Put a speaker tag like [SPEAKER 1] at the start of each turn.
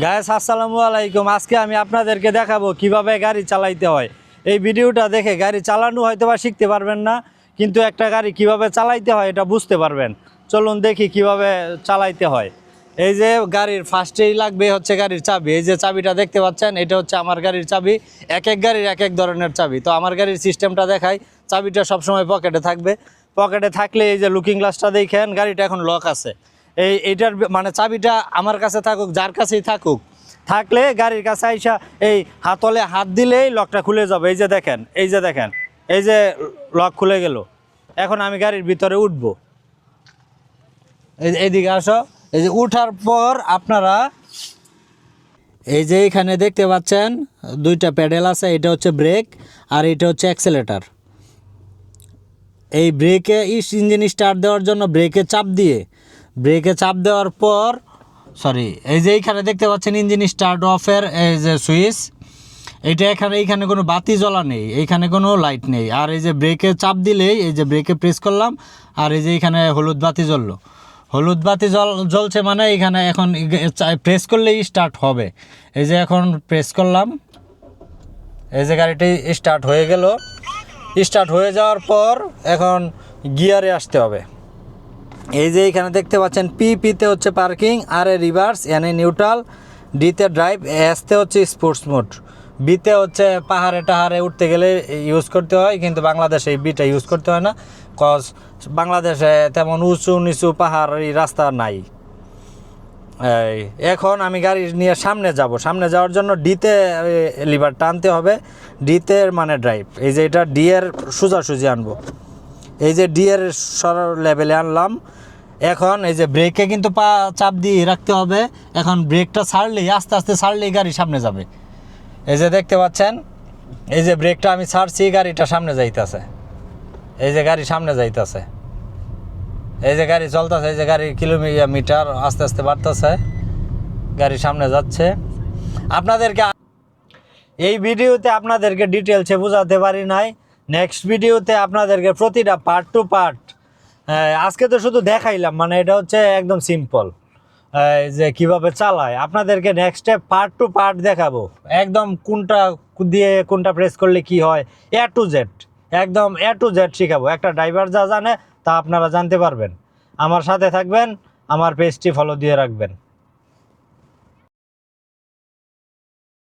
[SPEAKER 1] Guys আসসালামু আলাইকুম। আজকে আমি আপনাদেরকে দেখাবো কিভাবে গাড়ি চালাইতে হয়। এই ভিডিওটা দেখে গাড়ি চালানো হয়তো বা শিখতে পারবেন না, কিন্তু একটা গাড়ি কিভাবে চালাইতে হয় এটা বুঝতে পারবেন। চলুন দেখি কিভাবে চালাইতে হয়। এই যে গাড়ির ফার্স্টেই লাগবে হচ্ছে গাড়ির চাবি। এই যে চাবিটা দেখতে পাচ্ছেন, এটা হচ্ছে আমার গাড়ির চাবি। এক এক গাড়ির এক এক ধরনের চাবি। তো আমার গাড়ির সিস্টেমটা দেখাই। চাবিটা সবসময় পকেটে থাকবে। পকেটে থাকলে এই যে লুকিং গ্লাসটা দেখেন, গাড়িটা এখন লক আছে। এইটার মানে চাবিটা আমার কাছে থাকুক, যার কাছেই থাকুক, থাকলে গাড়ির কাছে আইসা এই হাতলে হাত দিলেই লকটা খুলে যাবে। এই যে দেখেন, এই যে লক খুলে গেল। এখন আমি গাড়ির ভিতরে উঠবো। এইদিকে আসো। এই যে উঠার পর আপনারা এই যে এখানে দেখতে পাচ্ছেন দুইটা প্যাডেল আছে। এটা হচ্ছে ব্রেক আর এটা হচ্ছে অ্যাক্সেলেটার। এই ব্রেকে ইঞ্জিন স্টার্ট দেওয়ার জন্য ব্রেকে চাপ দেওয়ার পর এই যে এইখানে দেখতে পাচ্ছেন ইঞ্জিন স্টার্ট অফের এই যে সুইচ। এইখানে কোনো বাতি জ্বলা নেই, এইখানে কোনো লাইট নেই। আর এই যে ব্রেকে চাপ দিলেই এই যে ব্রেকে প্রেস করলাম, আর এই যে এইখানে হলুদ বাতি জ্বললো। হলুদ বাতি জ্বলছে মানে এইখানে এখন প্রেস করলেই স্টার্ট হবে। এই যে এখন প্রেস করলাম, এই যে গাড়িটি স্টার্ট হয়ে গেল। স্টার্ট হয়ে যাওয়ার পর এখন গিয়ারে আসতে হবে। এই যে এখানে দেখতে পাচ্ছেন পিতে হচ্ছে পার্কিং, আর এ রিভার্স, এনে নিউট্রাল, ডিতে ড্রাইভ, এসতে হচ্ছে স্পোর্টস মোড, বিতে হচ্ছে পাহাড়ে টাহাড়ে উঠতে গেলে ইউজ করতে হয়, কিন্তু বাংলাদেশে এই বিটা ইউজ করতে হয় না, কজ বাংলাদেশে তেমন উঁচু নিচু পাহাড়ি রাস্তা নাই। এখন আমি গাড়ি নিয়ে সামনে যাওয়ার জন্য ডিতে লিভার টানতে হবে। ডিতে মানে ড্রাইভ। এই যে এটা ডি এর সোজাসুজি আনবো। এই যে ডি এর লেভেলে আনলাম। এখন এই যে ব্রেকে কিন্তু পা চাপ দিয়ে রাখতে হবে। এখন ব্রেকটা আস্তে আস্তে ছাড়লেই গাড়ি সামনে যাবে। এই যে দেখতে পাচ্ছেন, এই যে ব্রেকটা আমি ছাড়ছি, গাড়িটা সামনে যাইতেছে। এই যে গাড়ি সামনে যাইতেছে, এই যে গাড়ি চলতেছে, এই যে গাড়ির কিলোমিটার আস্তে আস্তে বাড়তেছে, গাড়ি সামনে যাচ্ছে। আপনাদেরকে এই ভিডিওতে আপনাদেরকে ডিটেলসে বোঝাতে পারি নাই। নেক্সট ভিডিওতে আপনাদেরকে প্রতিটা পার্ট টু পার্ট, আজকে তো শুধু দেখাইলাম, মানে এটা হচ্ছে একদম সিম্পল যে কিভাবে চালায়। আপনাদেরকে next step part to part দেখাবো, একদম কোনটা দিয়ে কোনটা প্রেস করলে কি হয়, এ টু জেড, একদম এ টু জেড শিখাবো। একটা ড্রাইভার যা জানে তা আপনারা জানতে পারবেন। আমার সাথে থাকবেন, আমার পেজটি ফলো দিয়ে রাখবেন।